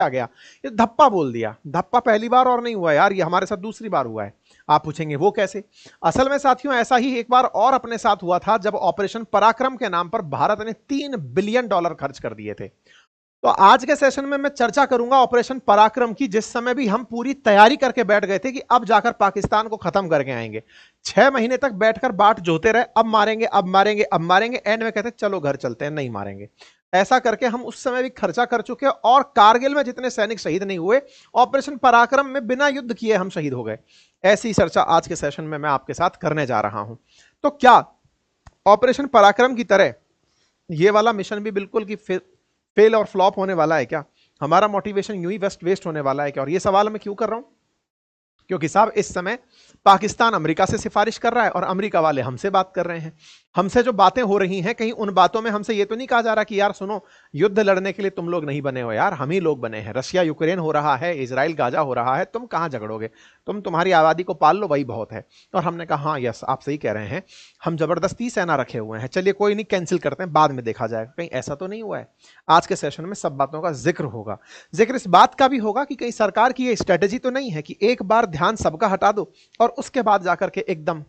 आ गया, ये धप्पा बोल दिया। धप्पा पहली बार और नहीं हुआ यार, ये हमारे साथ दूसरी बार हुआ है। आप पूछेंगे वो कैसे? असल में साथियों ऐसा ही एक बार और अपने साथ हुआ था, जब ऑपरेशन पराक्रम के नाम पर भारत ने $3 बिलियन खर्च कर दिए थे। तो आज के सेशन में मैं चर्चा करूंगा ऑपरेशन पराक्रम की, जिस समय भी हम पूरी तैयारी करके बैठ गए थे कि अब जाकर पाकिस्तान को खत्म करके आएंगे। 6 महीने तक बैठकर बाट जोते रहे, अब मारेंगे अब मारेंगे अब मारेंगे, एंड में कहते चलो घर चलते हैं, नहीं मारेंगे। ऐसा करके हम उस समय भी खर्चा कर चुके हैं, और कारगिल में जितने सैनिक शहीद नहीं हुए, ऑपरेशन पराक्रम में बिना युद्ध किए हम शहीद हो गए। ऐसी चर्चा आज के सेशन में मैं आपके साथ करने जा रहा हूं। तो क्या ऑपरेशन पराक्रम की तरह ये वाला मिशन भी बिल्कुल की फेल और फ्लॉप होने वाला है क्या? हमारा मोटिवेशन यूं ही वेस्ट होने वाला है क्या? और ये सवाल मैं क्यों कर रहा हूं? क्योंकि साहब इस समय पाकिस्तान अमेरिका से सिफारिश कर रहा है और अमेरिका वाले हमसे बात कर रहे हैं। हमसे जो बातें हो रही हैं, कहीं उन बातों में हमसे ये तो नहीं कहा जा रहा कि यार सुनो, युद्ध लड़ने के लिए तुम लोग नहीं बने हो यार, हम ही लोग बने हैं। रशिया यूक्रेन हो रहा है, इजराइल गाजा हो रहा है, तुम कहां झगड़ोगे, तुम्हारी आबादी को पाल लो, वही बहुत है। और हमने कहा हाँ यस आप सही कह रहे हैं, हम जबरदस्ती सेना रखे हुए हैं, चलिए कोई नहीं, कैंसिल करते हैं, बाद में देखा जाएगा। कहीं ऐसा तो नहीं हुआ है? आज के सेशन में सब बातों का जिक्र होगा। जिक्र इस बात का भी होगा कि कहीं सरकार की ये स्ट्रेटेजी तो नहीं है कि एक बार ध्यान सबका हटा दो और उसके बाद जाकर के एकदम,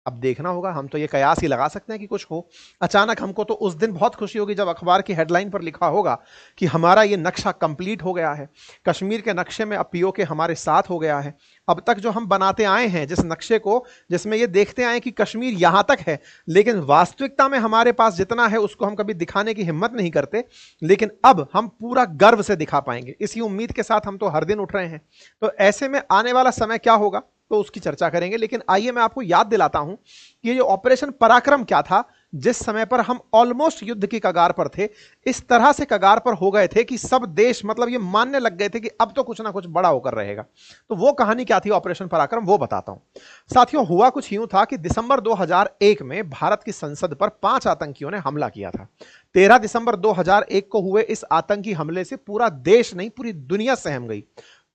अब देखना होगा। हम तो ये कयास ही लगा सकते हैं कि कुछ हो अचानक। हमको तो उस दिन बहुत खुशी होगी जब अखबार की हेडलाइन पर लिखा होगा कि हमारा ये नक्शा कंप्लीट हो गया है, कश्मीर के नक्शे में अब पीओके हमारे साथ हो गया है। अब तक जो हम बनाते आए हैं जिस नक्शे को, जिसमें ये देखते आए कि कश्मीर यहां तक है, लेकिन वास्तविकता में हमारे पास जितना है उसको हम कभी दिखाने की हिम्मत नहीं करते, लेकिन अब हम पूरा गर्व से दिखा पाएंगे। इसी उम्मीद के साथ हम तो हर दिन उठ रहे हैं। तो ऐसे में आने वाला समय क्या होगा तो उसकी चर्चा करेंगे। लेकिन आइए मैं आपको याद दिलाता हूं कि ये ऑपरेशन पराक्रम क्या था, जिस समय पर हम ऑलमोस्ट युद्ध की कगार पर थे। इस तरह से कगार पर हो गए थे कि सब देश मतलब ये मानने लग गए थे कि अब तो कुछ ना कुछ बड़ा होकर रहेगा। तो वो कहानी क्या थी ऑपरेशन पराक्रम, वो बताता हूं। साथियों हुआ कुछ यूं था कि दिसंबर 2001 में भारत की संसद पर 5 आतंकियों ने हमला किया था। 13 दिसंबर 2001 को हुए इस आतंकी हमले से पूरा देश नहीं पूरी दुनिया सहम गई।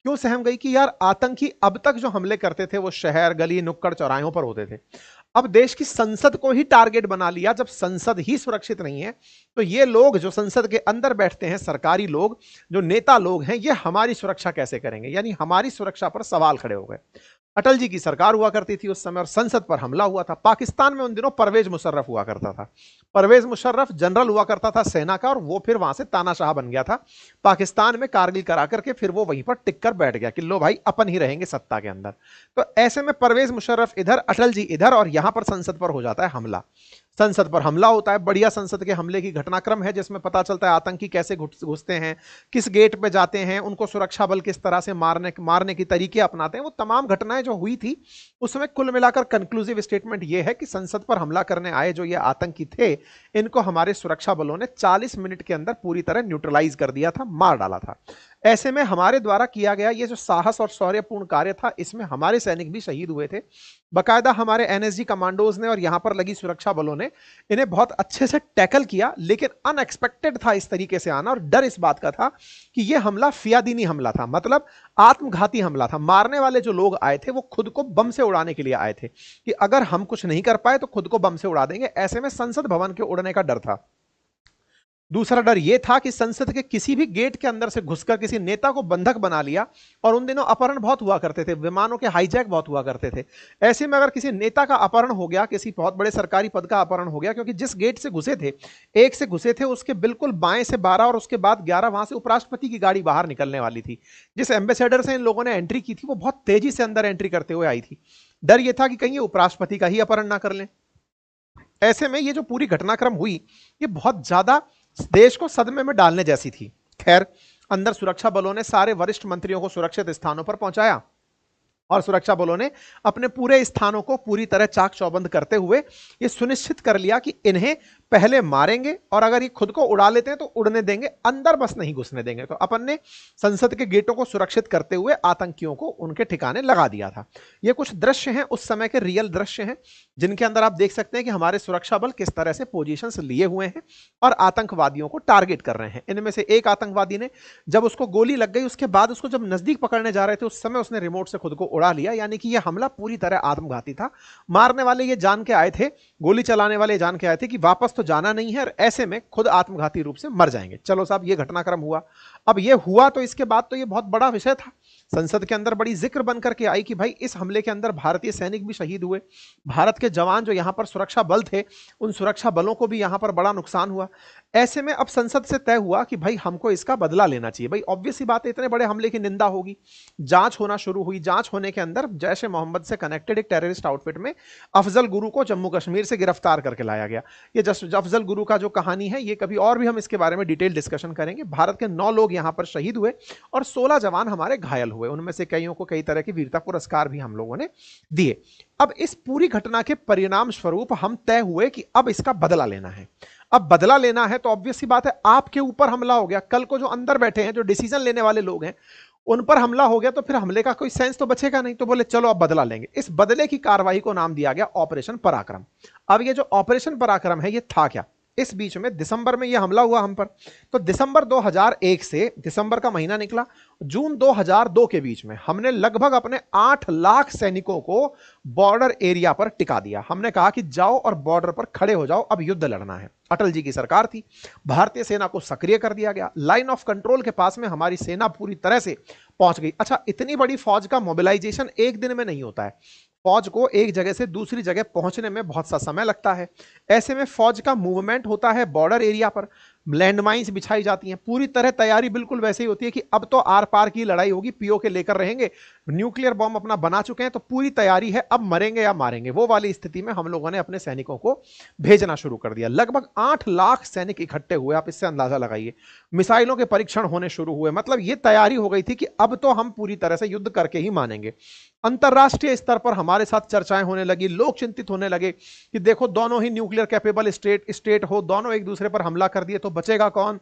क्यों सहम गई? कि यार आतंकी अब तक जो हमले करते थे वो शहर गली नुक्कड़ चौराहों पर होते थे, अब देश की संसद को ही टारगेट बना लिया। जब संसद ही सुरक्षित नहीं है तो ये लोग जो संसद के अंदर बैठते हैं, सरकारी लोग, जो नेता लोग हैं, ये हमारी सुरक्षा कैसे करेंगे? यानी हमारी सुरक्षा पर सवाल खड़े हो गए। अटल जी की सरकार हुआ करती थी उस समय और संसद पर हमला हुआ था। पाकिस्तान में उन दिनों परवेज मुशर्रफ हुआ करता था। परवेज मुशर्रफ जनरल हुआ करता था सेना का, और वो फिर वहां से तानाशाह बन गया था पाकिस्तान में, कारगिल करा करके फिर वो वहीं पर टिक कर बैठ गया कि लो भाई अपन ही रहेंगे सत्ता के अंदर। तो ऐसे में परवेज मुशर्रफ इधर, अटल जी इधर, और यहां पर संसद पर हो जाता है हमला। संसद पर हमला होता है, बढ़िया संसद के हमले की घटनाक्रम है जिसमें पता चलता है आतंकी कैसे घुसते हैं, किस गेट पे जाते हैं, उनको सुरक्षा बल किस तरह से मारने की तरीके अपनाते हैं। वो तमाम घटनाएं जो हुई थी उसमें कुल मिलाकर कंक्लूसिव स्टेटमेंट ये है कि संसद पर हमला करने आए जो ये आतंकी थे, इनको हमारे सुरक्षा बलों ने 40 मिनट के अंदर पूरी तरह न्यूट्रलाइज कर दिया था, मार डाला था। ऐसे में हमारे द्वारा किया गया ये जो साहस और शौर्यपूर्ण कार्य था, इसमें हमारे सैनिक भी शहीद हुए थे। बकायदा हमारे एनएसजी कमांडोज ने और यहां पर लगी सुरक्षा बलों ने इन्हें बहुत अच्छे से टैकल किया। लेकिन अनएक्सपेक्टेड था इस तरीके से आना, और डर इस बात का था कि यह हमला फियादीनी हमला था, मतलब आत्मघाती हमला था। मारने वाले जो लोग आए थे वो खुद को बम से उड़ाने के लिए आए थे कि अगर हम कुछ नहीं कर पाए तो खुद को बम से उड़ा देंगे। ऐसे में संसद भवन के उड़ने का डर था। दूसरा डर यह था कि संसद के किसी भी गेट के अंदर से घुसकर किसी नेता को बंधक बना लिया, और उन दिनों अपहरण बहुत हुआ करते थे, विमानों के हाईजैक बहुत हुआ करते थे। ऐसे में अगर किसी नेता का अपहरण हो गया, किसी बहुत बड़े सरकारी पद का अपहरण हो गया, क्योंकि जिस गेट से घुसे थे, एक से घुसे थे, उसके बिल्कुल बाएं से 12 और उसके बाद 11 वहां से उपराष्ट्रपति की गाड़ी बाहर निकलने वाली थी। जिस एम्बेसडर से इन लोगों ने एंट्री की थी वो बहुत तेजी से अंदर एंट्री करते हुए आई थी। डर यह था कि कहीं ये उपराष्ट्रपति का ही अपहरण ना कर लें। ऐसे में ये जो पूरी घटनाक्रम हुई ये बहुत ज्यादा देश को सदमे में डालने जैसी थी। खैर, अंदर सुरक्षा बलों ने सारे वरिष्ठ मंत्रियों को सुरक्षित स्थानों पर पहुंचाया, और सुरक्षा बलों ने अपने पूरे स्थानों को पूरी तरह चाक चौबंद करते हुए यह सुनिश्चित कर लिया कि इन्हें पहले मारेंगे, और अगर ये खुद को उड़ा लेते हैं तो उड़ने देंगे, अंदर बस नहीं घुसने देंगे। तो अपन ने संसद के गेटों को सुरक्षित करते हुए आतंकियों को उनके ठिकाने लगा दिया था। ये कुछ दृश्य हैं, उस समय के रियल दृश्य हैं, जिनके अंदर आप देख सकते हैं कि हमारे सुरक्षा बल किस तरह से पोजीशंस लिए हुए हैं और आतंकवादियों को टारगेट कर रहे हैं। इनमें से एक आतंकवादी ने, जब उसको गोली लग गई, उसके बाद उसको जब नजदीक पकड़ने जा रहे थे, उस समय उसने रिमोट से खुद को उड़ा लिया। यानी कि यह हमला पूरी तरह आत्मघाती था। मारने वाले ये जान के आए थे, गोली चलाने वाले जान के आए थे कि वापस तो जाना नहीं है, और ऐसे में खुद आत्मघाती रूप से मर जाएंगे। चलो साहब, ये घटनाक्रम हुआ। अब ये हुआ तो इसके बाद तो ये बहुत बड़ा विषय था, संसद के अंदर बड़ी जिक्र बन करके आई कि भाई इस हमले के अंदर भारतीय सैनिक भी शहीद हुए, भारत के जवान जो यहां पर सुरक्षा बल थे उन सुरक्षा बलों को भी यहां पर बड़ा नुकसान हुआ। ऐसे में अब संसद से तय हुआ कि भाई हमको इसका बदला लेना चाहिए। भाई ऑब्वियस सी बात है, इतने बड़े हमले की निंदा होगी। जांच होना शुरू हुई। जांच होने के अंदर जैश ए मोहम्मद से कनेक्टेड एक टेररिस्ट आउटफिट में अफजल गुरु को जम्मू कश्मीर से गिरफ्तार करके लाया गया। ये अफजल गुरु का जो कहानी है ये कभी और भी हम इसके बारे में डिटेल डिस्कशन करेंगे। भारत के 9 लोग यहां पर शहीद हुए और 16 जवान हमारे घायल हुए, उनमें से कईयों को कई तरह के वीरता पुरस्कार भी हम लोगों ने दिए। अब इस पूरी घटना के परिणाम स्वरूप हम तय हुए कि अब इसका बदला लेना है। अब बदला लेना है तो ऑब्वियस सी बात है, आपके ऊपर हमला हो गया, कल को जो अंदर बैठे हैं, जो डिसीजन लेने वाले लोग हैं, उन पर हमला हो गया तो फिर हमले का कोई सेंस तो बचेगा नहीं। तो बोले चलो अब बदला लेंगे। इस बदले की कार्रवाई को नाम दिया गया ऑपरेशन पराक्रम। अब ये जो ऑपरेशन पराक्रम है ये था क्या? इस बीच में दिसंबर में ये हमला हुआ हम पर, तो दिसंबर 2001 से दिसंबर का महीना निकला, जून 2002 के बीच में हमने लगभग अपने 8 लाख सैनिकों को बॉर्डर एरिया पर टिका दिया। हमने कहा कि जाओ और बॉर्डर पर खड़े हो जाओ, अब युद्ध लड़ना है। अटल जी की सरकार थी, भारतीय सेना को सक्रिय कर दिया गया। लाइन ऑफ कंट्रोल के पास में हमारी सेना पूरी तरह से पहुंच गई। अच्छा, इतनी बड़ी फौज का मोबिलाइजेशन एक दिन में नहीं होता है, फौज को एक जगह से दूसरी जगह पहुंचने में बहुत सा समय लगता है। ऐसे में फौज का मूवमेंट होता है बॉर्डर एरिया पर, लैंडमाइंस बिछाई जाती हैं, पूरी तरह तैयारी बिल्कुल वैसे ही होती है कि अब तो आर पार की लड़ाई होगी, पीओ के लेकर रहेंगे, न्यूक्लियर बॉम्ब अपना बना चुके हैं, तो पूरी तैयारी है, अब मरेंगे या मारेंगे। वो वाली स्थिति में हम लोगों ने अपने सैनिकों को भेजना शुरू कर दिया। लगभग 8 लाख सैनिक इकट्ठे हुए, आप इससे अंदाजा लगाइए। मिसाइलों के परीक्षण होने शुरू हुए, मतलब ये तैयारी हो गई थी कि अब तो हम पूरी तरह से युद्ध करके ही मानेंगे। अंतरराष्ट्रीय स्तर पर हमारे साथ चर्चाएं होने लगी, लोग चिंतित होने लगे कि देखो दोनों ही न्यूक्लियर कैपेबल स्टेट हो, दोनों एक दूसरे पर हमला कर दिए तो बचेगा कौन।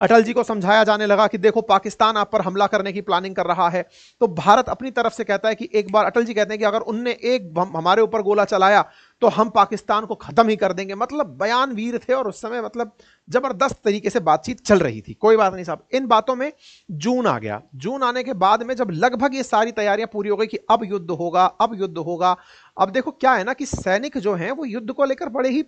अटल जी को समझाया जाने लगा कि देखो पाकिस्तान आप पर हमला करने की प्लानिंग कर रहा है, तो भारत अपनी तरफ से कहता है कि एक बार, अटल जी कहते हैं कि अगर उनने एक हमारे ऊपर गोला चलाया तो हम पाकिस्तान को खत्म ही कर देंगे। मतलब बयान वीर थे और उस समय मतलब जबरदस्त तरीके से बातचीत चल रही थी। कोई बात नहीं साहब, इन बातों में जून आ गया। जून आने के बाद में जब लगभग ये सारी तैयारियां पूरी हो गई कि अब युद्ध होगा, अब युद्ध होगा। अब देखो क्या है ना कि सैनिक जो हैं वो युद्ध को लेकर बड़े ही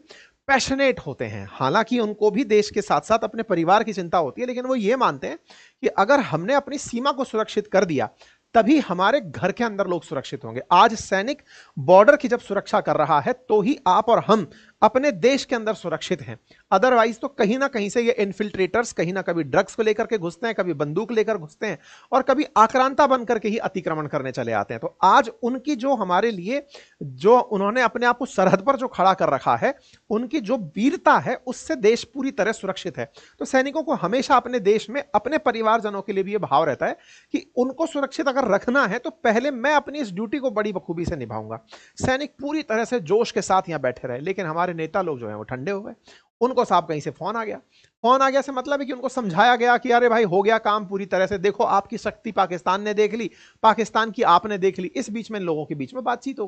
पैशनेट होते हैं। हालांकि उनको भी देश के साथ साथ अपने परिवार की चिंता होती है, लेकिन वो ये मानते हैं कि अगर हमने अपनी सीमा को सुरक्षित कर दिया तभी हमारे घर के अंदर लोग सुरक्षित होंगे। आज सैनिक बॉर्डर की जब सुरक्षा कर रहा है तो ही आप और हम अपने देश के अंदर सुरक्षित हैं। अदरवाइज तो कहीं ना कहीं से ये इन्फिल्ट्रेटर्स कहीं ना कभी ड्रग्स को लेकर के घुसते हैं, कभी बंदूक लेकर घुसते हैं और कभी आक्रांता बन करके ही अतिक्रमण करने चले आते हैं। तो आज उनकी जो हमारे लिए जो उन्होंने अपने आप को सरहद पर जो खड़ा कर रखा है, उनकी जो वीरता है, उससे देश पूरी तरह सुरक्षित है। तो सैनिकों को हमेशा अपने देश में अपने परिवारजनों के लिए भी ये भाव रहता है कि उनको सुरक्षित अगर रखना है तो पहले मैं अपनी इस ड्यूटी को बड़ी बखूबी से निभाऊंगा। सैनिक पूरी तरह से जोश के साथ यहां बैठे रहे, लेकिन हमारे नेता लोग जो हैं वो ठंडे हो गए। उनको साहब कहीं से फोन आ गया। फोन आ गया से मतलब है कि उनको समझाया गया कि अरे भाई हो गया काम पूरी तरह से, देखो आपकी शक्ति पाकिस्तान ने देख ली, पाकिस्तान की आपने देख ली। इस बीच में लोगों के बीच में बातचीत हो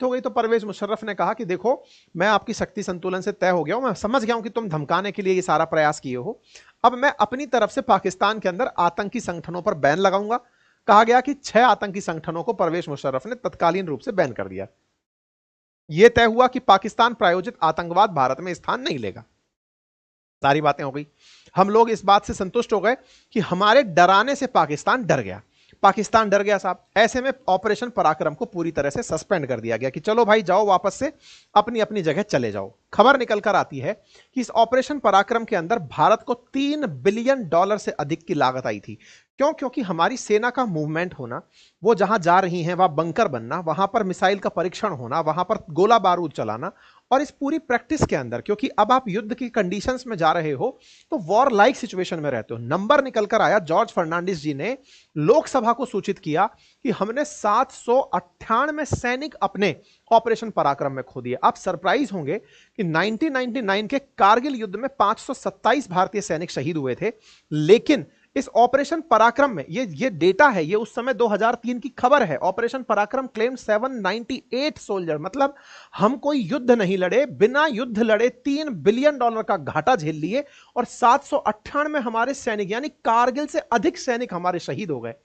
गई तो परवेज मुशर्रफ ने कहा कि देखो मैं आपकी शक्ति संतुलन से तय हो गया हूं, मैं समझ गया हूं कि तुम धमकाने के लिए ये सारा प्रयास किए हो। अब मैं अपनी तरफ से पाकिस्तान के अंदर आतंकी संगठनों पर बैन लगाऊंगा। कहा गया कि 6 आतंकी संगठनों को परवेज मुशर्रफ ने तत्कालीन रूप से बैन कर दिया। यह तय हुआ कि पाकिस्तान प्रायोजित आतंकवाद भारत में स्थान नहीं लेगा। सारी बातें हो गई। हम लोग इस बात से संतुष्ट हो गए कि हमारे डराने से पाकिस्तान डर गया। पाकिस्तान डर गया साहब। ऐसे में ऑपरेशन पराक्रम को पूरी तरह से सस्पेंड कर दिया गया कि चलो भाई जाओ, वापस से अपनी अपनी जगह चले जाओ। खबर निकल कर आती है कि इस ऑपरेशन पराक्रम के अंदर भारत को $3 बिलियन से अधिक की लागत आई थी। क्यों? क्योंकि हमारी सेना का मूवमेंट होना, वो जहां जा रही हैं वहां बंकर बनना, वहां पर मिसाइल का परीक्षण होना, वहां पर गोला बारूद चलाना, और इस पूरी प्रैक्टिस के अंदर, क्योंकि अब आप युद्ध की कंडीशंस में जा रहे हो तो वॉर लाइक सिचुएशन में रहते हो। नंबर निकल कर आया, जॉर्ज फर्नांडिस जी ने लोकसभा को सूचित किया कि हमने 798 सैनिक अपने ऑपरेशन पराक्रम में खो दिए। आप सरप्राइज होंगे कि 1999 के कारगिल युद्ध में 527 भारतीय सैनिक शहीद हुए थे, लेकिन इस ऑपरेशन पराक्रम में ये डेटा है, ये उस समय 2003 की खबर है। ऑपरेशन पराक्रम क्लेम 798 सोल्जर, मतलब हम कोई युद्ध नहीं लड़े, बिना युद्ध लड़े $3 बिलियन का घाटा झेल लिए और 798 हमारे सैनिक, यानी कारगिल से अधिक सैनिक हमारे शहीद हो गए।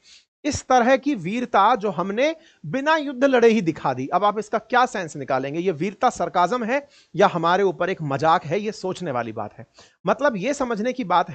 इस तरह की वीरता जो हमने बिना युद्ध लड़े ही दिखा दी। अब आप इसका क्या सेंस निकालेंगे? ये वीरता सरकाजम है या हमारे ऊपर एक मजाक है? ये सोचने वाली बात है। मतलब ये समझने की बात है